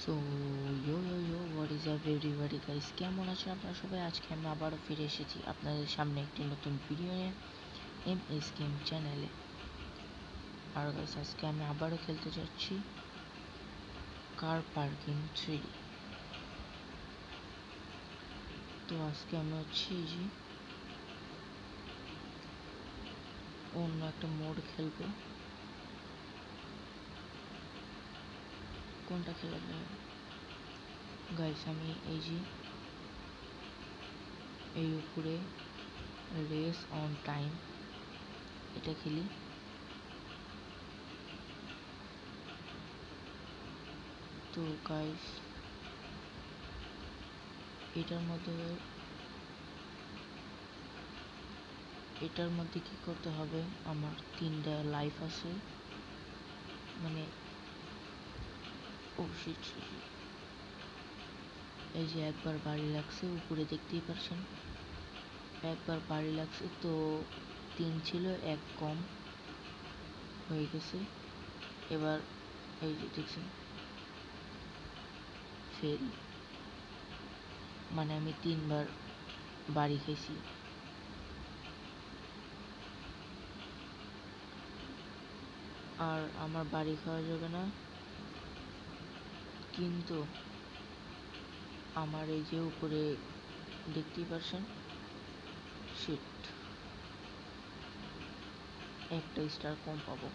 So yo what is up everybody guys, কেমন আছেন আপনারা সবাই? আজকে আমি আবারও ফিরে এসেছি আপনাদের সামনে একটি নতুন ভিডিও নিয়ে MS গেম চ্যানেলে। আর গাইস, আজকে আমি আবারও খেলতে যাচ্ছি কার পার্কিং 3D। তো আজকে আমি হচ্ছি যে অন্য একটা মোড খেলবো। কোনটা খেলা যায় গাইস? আমি এই উপরে রেস অন টাইম এটা খেলি। তো গাইস, এটার মধ্যে কি করতে হবে? আমার 3টা লাইফ আছে, মানে এই যে একবার বাড়ি লাগছে, উপরে দেখতেই পারছেন, একবার বাড়ি লাগছে। তো 3 ছিল, 1 কম হয়ে গেছে। এবার এই যে দেখছেন ফেল, মানে আমি 3বার বাড়ি খেয়েছি। আর আমার বাড়ি খাওয়া যাবে না, কিন্তু আমার এই যে উপরে দেখতেই পারছেন শিট, একটা স্টার কম পাবো।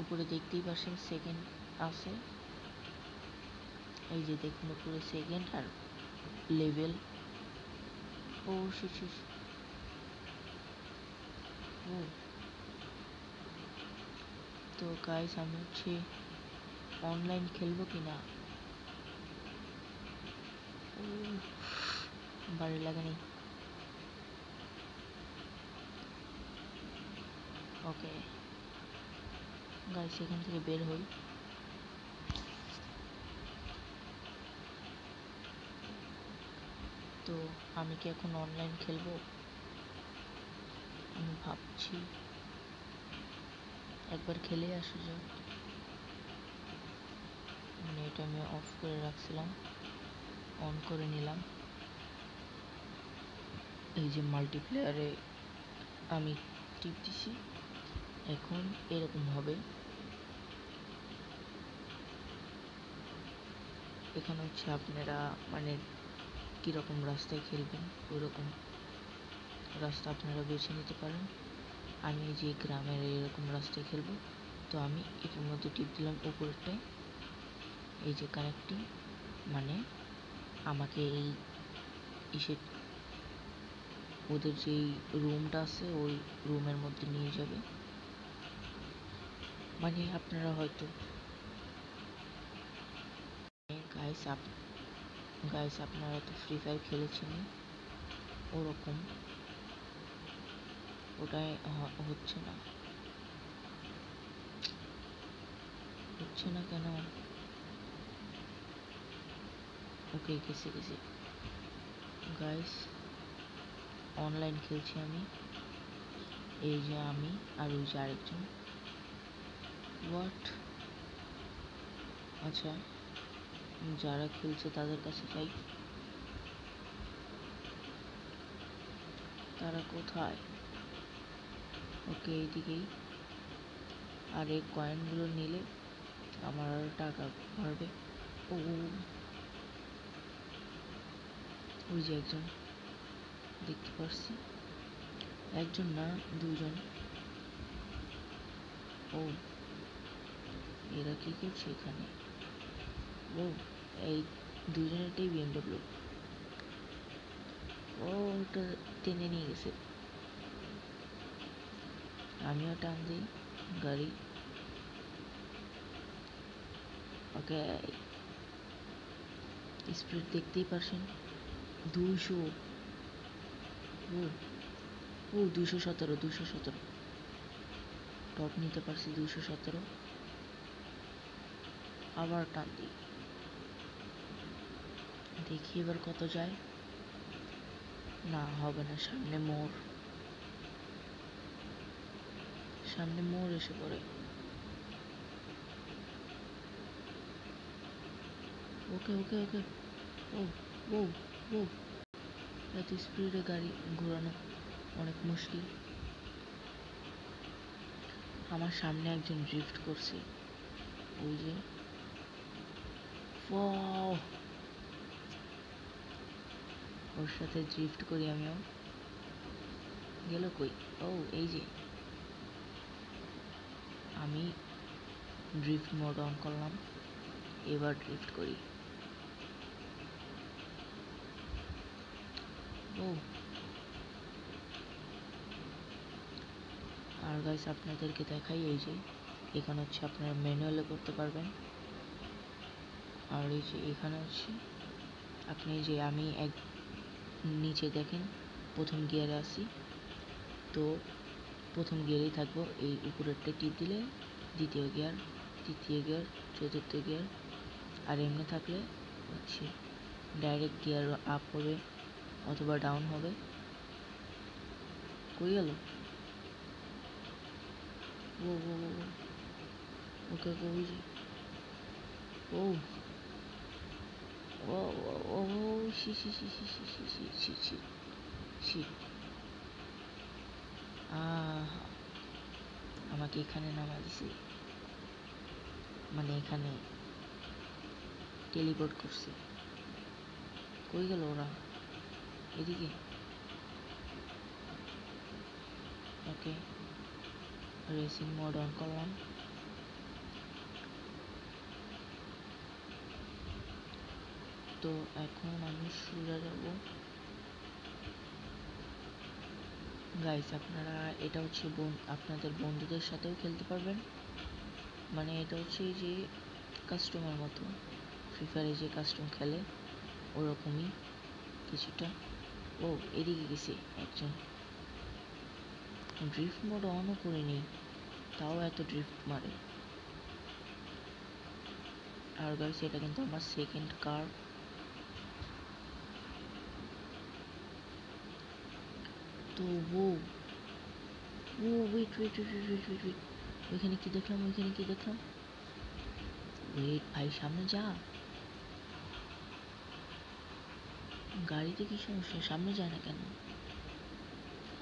উপরে দেখতেই পারছেন সেকেন্ড আছে, এই যে দেখুন উপরে সেকেন্ড আর লেভেল। ও শিট, তো গাইস, আমি হচ্ছে অনলাইন খেলবো কিনা। বাড়ি লাগেনি, ওকে গাইস, এখান থেকে বের হই। তো আমি কি এখন অনলাইন খেলবো? আমি ভাবছি একবার খেলে আসা যাক। মানে এটা আমি অফ করে রাখছিলাম, অন করে নিলাম। এই যে মাল্টিপ্লেয়ারে আমি টিপ দিছি, এখন এরকম হবে। এখানে হচ্ছে আপনারা মানে কীরকম রাস্তায় খেলবেন ওইরকম রাস্তা আপনারা বেছে নিতে পারেন। আমি যে গ্রামের এরকম রাস্তায় খেলবো, তো আমি এটার মধ্যে টিপ দিলাম উপরেরটায়, এই যে কানেক্টিং, মানে আমাকে এই ওদের যেই রুমটা আছে ওই রুমের মধ্যে নিয়ে যাবে। মানে আপনারা হয়তো গাইস আপনারা তো ফ্রি ফায়ার খেলেছেন, ওরকম ওটাই হচ্ছে না কেন? ওকে, গেছি গাইস, অনলাইন খেলছি আমি। এই যে আমি আর ওই যে আরেকজন। হোয়াট? আচ্ছা, যারা খেলছে তাদের কাছে যাই। তারা কোথায়? ওকে, এইদিকেই। আর এই কয়েনগুলো নিলে আমার আরো টাকা বাড়বে। ওই যে একজন দেখতে পাচ্ছি, একজন না 2জন। ও, এরা কি করছে এখানে? ও, এই 2জনেরটাই BMW। ও, ওটা টেনে নিয়ে গেছে। আমিও টান দিই গাড়ি। ওকে, স্পিড দেখতেই পারছেন 200। ও 217 টপ নিতে পারছি 217। আবার টান দিই, দেখি এবার কত যায়। না, হবে না, সামনে মোড় এসে পড়ে। ওকে ওকে ওকে। ও ও ও, এত স্পিডে গাড়ি ঘোরানো অনেক মুশকিল। আমার সামনে একজন ড্রিফট করছে, ওই যে ওর সাথে ড্রিফট করি আমিও। গেল কই? ও এই যে, আমি ড্রিফট মোড অন করলাম, এবার ড্রিফট করি। ও আর গাইস আপনাদেরকে দেখাই, এই যে এখানে হচ্ছে আপনারা ম্যানুয়ালে করতে পারবেন। আর এই যে এখানে হচ্ছে আপনি, যে আমি এক নিচে দেখেন প্রথম গিয়ারে আছি, তো প্রথম গিয়ারেই থাকবো। এই উপরেরটা টিপ দিলে দ্বিতীয় গিয়ার, তৃতীয় গিয়ার, চতুর্থ গিয়ার। আর এমনি থাকলে হচ্ছে ডাইরেক্ট গিয়ার আপ হবে অথবা ডাউন হবে। কই গেল? ও ও ওকে ওকে, ওই যে ও ও ও ও শি শি শি শি শি শি শি শি শি শি। আমাকে এখানে নামা দিছে, মানে এখানে টেলিপোর্ট করছে। কই গেল ওরা? এদিকে। ওকে, রেসিং মোড অন করলাম। তো এখন আমি সোজা যাব। গাইস আপনারা এটা হচ্ছে আপনাদের বন্ধুদের সাথেও খেলতে পারবেন। মানে এটা হচ্ছে যে কাস্টমের মতো, ফ্রি ফায়ারে যে কাস্টম খেলে ওরকমই কিছুটা। ও এদিকে গেছে একজন। ড্রিফট মোড অনও করিনি, তাও এত ড্রিফট মারে। আর গাইস এটা কিন্তু আমার সেকেন্ড কার। তো ও ও wait wait wait wait wait wait, ওইখানে কি দেখলাম, ওইখানে কি দেখলাম? ওয়েট ভাই, সামনে যা। গাড়িতে কি সমস্যা? সামনে যায় না কেন?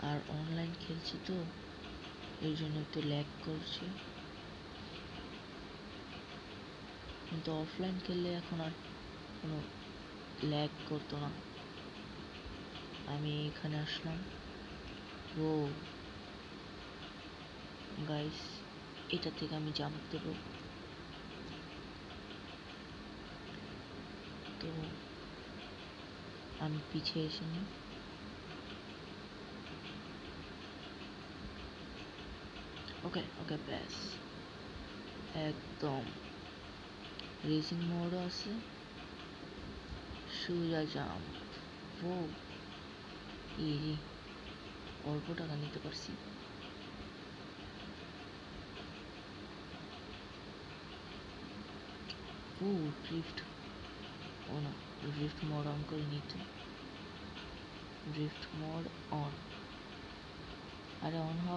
আর অনলাইন খেলছি তো, এই জন্য একটু ল্যাগ করছে। কিন্তু অফলাইন খেললে এখন আর কোনো ল্যাগ করতো না। আমি এখানে আসলাম। ও গাইস, এটা থেকে আমি জাম্প দেব। তো আমি পিছিয়ে এসে নিই। ওকে ওকে, ব্যাস একদম রেসিং মোডও আছে, সোজা জাম্প। ও ইজি, অল্প টাকা নিতে পারছি। ও ড্রিফট, ও না, ড্রিফট মোড অন করে নিতে। ড্রিফট মোড অন, আরে অন হ।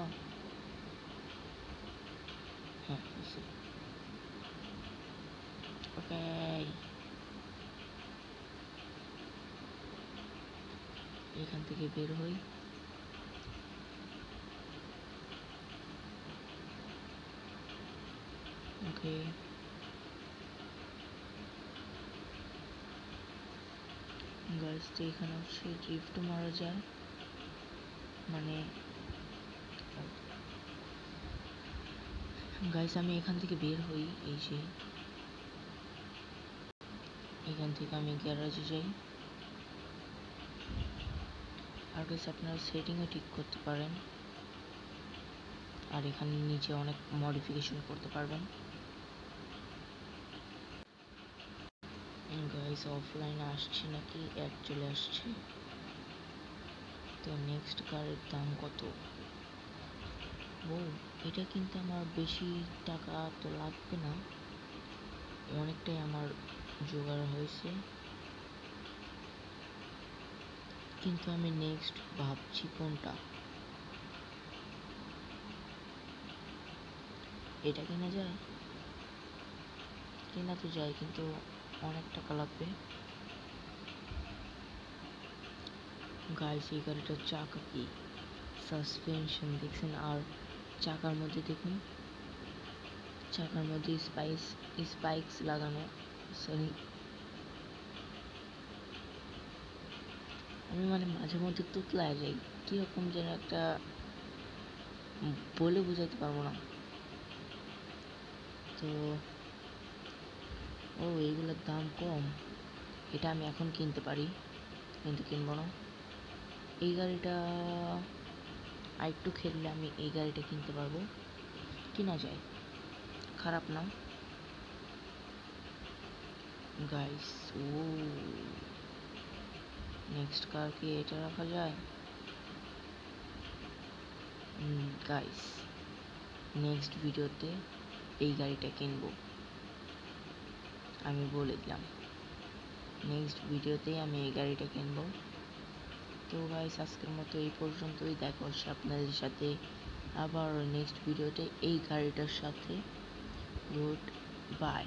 হ্যাঁ, ওকে এখান থেকে বের হই। ওকে গাইস, তো এখানে হচ্ছে ড্রিফট মারা যায়, মানে গাইস আমি এখান থেকে বের হই। এই যে এখান থেকে আমি গ্যারাজে যাই। আর গাইস আপনারা সেটিংও ঠিক করতে পারেন, আর এখানে নিচে অনেক মডিফিকেশন করতে পারবেন। গাইস অফলাইনে আসছে নাকি? অ্যাড চলে আসছে। তো নেক্সট কারের দাম কত? ও এটা কিন্তু আমার বেশি টাকা তো লাগবে না, অনেকটাই আমার জোগাড় হয়েছে। কিন্তু আমি নেক্সট ভাবছি কোনটা। এটা কেনা যায়, কেনা তো যায়, কিন্তু অনেক টাকা লাগবে। গাইস এই গাড়িটার চাকা কি সাসপেনশন দেখছেন, আর চাকার মধ্যে দেখুন, চাকার মধ্যে স্পাইকস লাগানো। সরি, আমি মানে মাঝে মধ্যে তুতলায় যাই, কিরকম যেন একটা বলে বোঝাতে পারবো না। তো এইগুলোর দাম কম, এটা আমি এখন কিনতে পারি, কিন্তু কিনবো না। এই গাড়িটা আরেকটু খেললে আমি এই গাড়িটা কিনতে পারবো, কিনা যায়, খারাপ না গাইস। নেক্সট কার কি এটা রাখা যায়? গাইস নেক্সট ভিডিওতে এই গাড়িটা কিনবো, আমি বলে দিলাম, নেক্সট ভিডিওতেই আমি এই গাড়িটা কিনবো। তো গাইস আজকের মতো এই পর্যন্তই, দেখা হচ্ছে আপনাদের সাথে আবার নেক্সট ভিডিওতে এই গাড়িটার সাথে। Good bye.